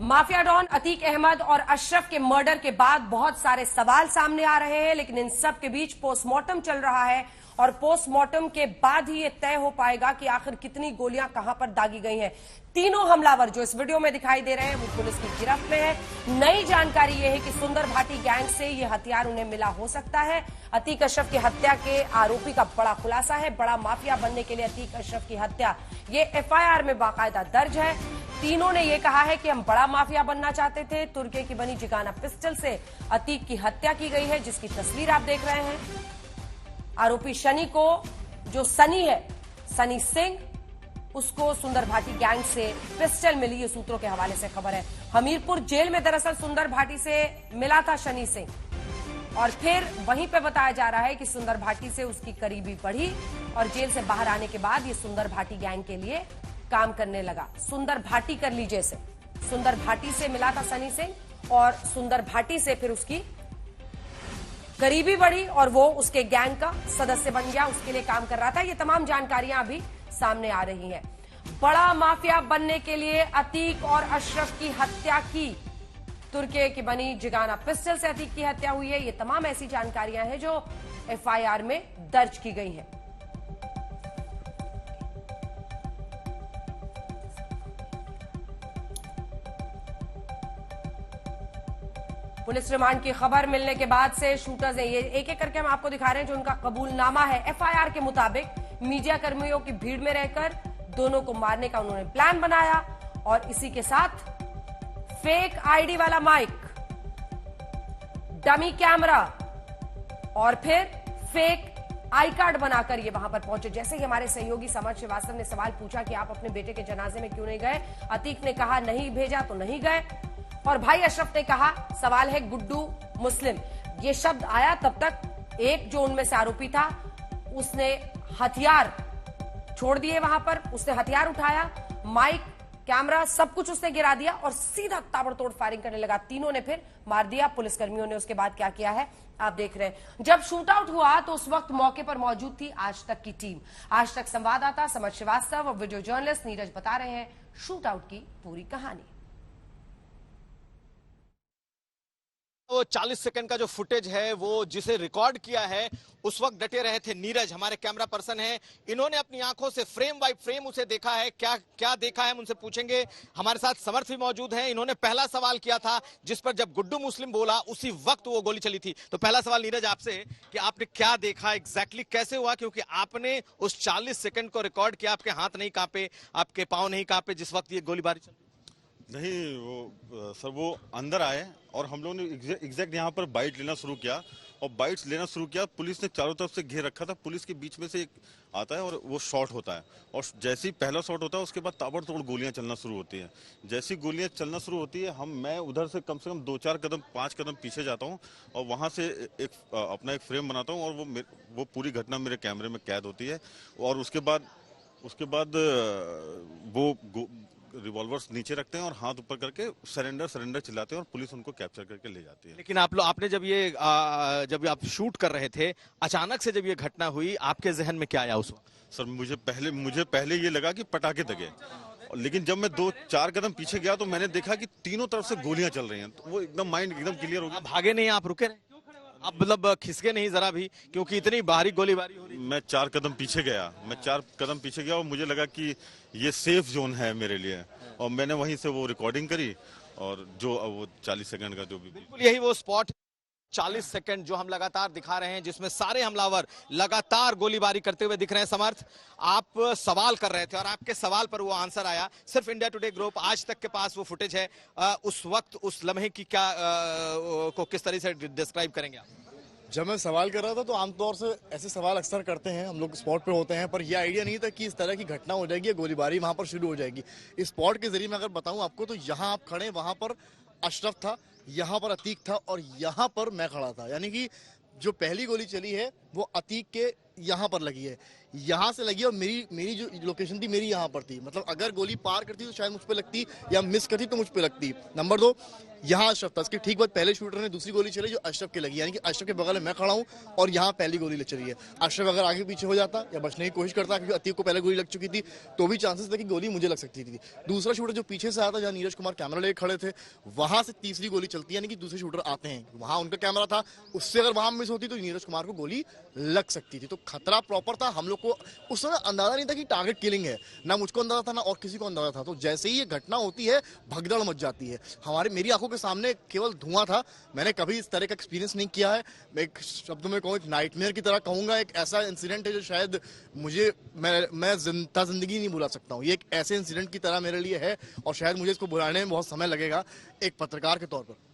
Mafia don Atiq Ahmad और अशरफ के murder के बाद बहुत सारे सवाल सामने आ रहे हैं, लेकिन इन सब के बीच पोस्टमार्टम चल रहा है और पोस्टमार्टम के बाद ही ये तय हो पाएगा कि आखिर कितनी गोलियां कहां पर दागी गई हैं। तीनों हमलावर जो इस वीडियो में दिखाई दे रहे हैं वो पुलिस की गिरफ्त में है। नई जानकारी यह है कि सुंदर भाटी गैंग से ये हथियार उन्हें मिला हो सकता है। अतीक अशरफ की हत्या के आरोपी का बड़ा खुलासा है। बड़ा माफिया बनने के लिए अतीक अशरफ की हत्या ये एफआईआर में बाकायदा दर्ज है। तीनों ने यह कहा है कि हम बड़ा माफिया बनना चाहते थे। तुर्की की बनी जिगाना पिस्टल से अतीक की हत्या की गई है, जिसकी तस्वीर आप देख रहे हैं। आरोपी शनि को, जो सनी है, सनी सिंह, उसको सुंदर भाटी गैंग से पिस्टल मिली, ये सूत्रों के हवाले से खबर है। हमीरपुर जेल में दरअसल सुंदर भाटी से मिला था शनि सिंह और फिर वहीं पे बताया जा रहा है कि सुंदर भाटी से उसकी करीबी बढ़ी और जेल से बाहर आने के बाद ये सुंदर भाटी गैंग के लिए काम करने लगा। सुंदर भाटी कर लीजिए इसे। सुंदर भाटी से मिला था सनी सिंह और सुंदर भाटी से फिर उसकी करीबी बढ़ी और वो उसके गैंग का सदस्य बन गया, उसके लिए काम कर रहा था। ये तमाम जानकारियां अभी सामने आ रही हैं। बड़ा माफिया बनने के लिए अतीक और अशरफ की हत्या की। तुर्की की बनी जिगाना पिस्टल से अतीक की हत्या हुई है। ये तमाम ऐसी जानकारियां हैं जो एफआईआर में दर्ज की गई हैं। पुलिस रिमांड की खबर मिलने के बाद से शूटर्स ने ये एक एक करके हम आपको दिखा रहे हैं जो उनका कबूलनामा है। एफआईआर के मुताबिक मीडिया कर्मियों की भीड़ में रहकर दोनों को मारने का उन्होंने प्लान बनाया और इसी के साथ फेक आईडी वाला माइक, डमी कैमरा और फिर फेक आई कार्ड बनाकर ये वहां पर पहुंचे। जैसे ही हमारे सहयोगी समर श्रीवास्तव ने सवाल पूछा कि आप अपने बेटे के जनाजे में क्यों नहीं गए, अतीक ने कहा नहीं भेजा तो नहीं गए और भाई अशरफ ने कहा सवाल है गुड्डू मुस्लिम। ये शब्द आया तब तक एक जो उनमें से आरोपी था उसने हथियार छोड़ दिए वहां पर, उसने हथियार उठाया, माइक, कैमरा सब कुछ उसने गिरा दिया और सीधा ताबड़तोड़ फायरिंग करने लगा। तीनों ने फिर मार दिया। पुलिसकर्मियों ने उसके बाद क्या किया है आप देख रहे हैं। जब शूट आउट हुआ तो उस वक्त मौके पर मौजूद थी आज तक की टीम। आज तक संवाददाता समर श्रीवास्तव और वीडियो जर्नलिस्ट नीरज बता रहे हैं शूट आउट की पूरी कहानी। वो 40 सेकंड का जो फुटेज है वो जिसे रिकॉर्ड किया है उस वक्त डटे रहे थे नीरज, हमारे कैमरा पर्सन हैं। इन्होंने अपनी आंखों से फ्रेम बाय फ्रेम उसे देखा है। क्या क्या देखा है हम उनसे पूछेंगे। हमारे साथ समर्थ भी मौजूद हैं। इन्होंने पहला सवाल किया था जिस पर जब गुड्डू मुस्लिम बोला उसी वक्त वो गोली चली थी। तो पहला सवाल नीरज आपसे कि आपने क्या देखा, एग्जैक्टली कैसे हुआ, क्योंकि आपने उस 40 सेकंड को रिकॉर्ड किया। आपके हाथ नहीं कांपे, आपके पांव नहीं कांपे जिस वक्त ये गोलीबारी चली? नहीं, वो सर वो अंदर आए और हम लोगों ने एग्जैक्ट यहाँ पर बाइट लेना शुरू किया और बाइट्स लेना शुरू किया। पुलिस ने चारों तरफ से घेर रखा था। पुलिस के बीच में से एक आता है और वो शॉट होता है और जैसे ही पहला शॉट होता है उसके बाद ताबड़तोड़ गोलियां चलना शुरू होती हैं। जैसी गोलियां चलना शुरू होती है मैं उधर से कम 2-4 कदम 5 कदम पीछे जाता हूँ और वहाँ से अपना एक फ्रेम बनाता हूँ और वो पूरी घटना मेरे कैमरे में कैद होती है। और उसके बाद वो रिवॉल्वर्स नीचे रखते हैं और हाथ ऊपर करके सरेंडर चिल्लाते हैं और पुलिस उनको कैप्चर करके ले जाती है। लेकिन आपने जब आप शूट कर रहे थे, अचानक से जब ये घटना हुई आपके जहन में क्या आया उस वक्त? सर मुझे पहले ये लगा कि पटाखे दगे, लेकिन जब मैं 2-4 कदम पीछे गया तो मैंने देखा कि तीनों तरफ से गोलियां चल रही हैं। तो वो एकदम माइंड एकदम क्लियर हो गया। भागे नहीं, आप रुके रहे? आप मतलब खिसके नहीं जरा भी, क्योंकि इतनी बाहरी गोलीबारी हो रही? मैं 4 कदम पीछे गया और मुझे लगा कि ये सेफ जोन है मेरे लिए और मैंने वहीं से वो रिकॉर्डिंग करी और जो वो 40 सेकंड का जो भी, बिल्कुल यही वो स्पॉट 40 सेकंड जो हम लगातार दिखा रहे हैं जिसमें सारे हमलावर लगातार गोलीबारी करते हुए दिख रहे हैं। समर्थ, आप सवाल कर रहे थे और आपके सवाल पर वो आंसर आया। सिर्फ इंडिया टुडे ग्रुप आज तक के पास वो फुटेज है। उस वक्त उस लम्हे की क्या को किस तरह से डिस्क्राइब करेंगे आप? जब मैं सवाल कर रहा था तो आमतौर से ऐसे सवाल अक्सर करते हैं, हम लोग स्पॉट पे होते हैं, पर यह आइडिया नहीं था कि इस तरह की घटना हो जाएगी, गोलीबारी वहां पर शुरू हो जाएगी। इस स्पॉट के जरिए मैं अगर बताऊं आपको तो यहाँ आप खड़े, वहां पर अशरफ था, यहाँ पर अतीक था और यहाँ पर मैं खड़ा था। यानी कि जो पहली गोली चली है वो अतीक के यहाँ पर लगी है, यहाँ से लगी, और मेरी जो लोकेशन थी मेरी यहाँ पर थी। मतलब अगर गोली पार करती तो शायद मुझ पे लगती, या मिस करती तो मुझ पे लगती। नंबर 2, यहाँ अशरफ था, इसके ठीक बाद पहले शूटर ने दूसरी गोली चली जो अशरफ के लगी, यानी कि अशरफ के बगल में मैं खड़ा हूँ और यहाँ पहली गोली चली है। अशरफ अगर आगे पीछे हो जाता या बचने की कोशिश करता, क्योंकि अतीक को पहले गोली लग चुकी थी, तो भी चांसेस थे कि गोली मुझे लग सकती थी। दूसरा शूटर जो पीछे से आया था, जहाँ नीरज कुमार कैमरा लेके खड़े थे, वहां से तीसरी गोली चलती है, यानी कि दूसरे शूटर आते हैं, वहां उनका कैमरा था, उससे अगर वहां मिस होती तो नीरज कुमार को गोली लग सकती थी। तो खतरा प्रॉपर था। हम लोग को उस समय अंदाजा नहीं था कि टारगेट किलिंग है, ना मुझको अंदाजा था ना और किसी को अंदाजा था। तो जैसे ही ये घटना होती है भगदड़ मच जाती है। मेरी आंखों के सामने केवल धुआं था। मैंने कभी इस तरह का एक्सपीरियंस नहीं किया है। मैं एक शब्दों में कहूँ, एक नाइटमेयर की तरह कहूंगा। एक ऐसा इंसिडेंट है जो शायद मैं जिंदगी नहीं भुला सकता हूँ। ये एक ऐसे इंसिडेंट की तरह मेरे लिए है और शायद मुझे इसको बुलाने में बहुत समय लगेगा एक पत्रकार के तौर पर।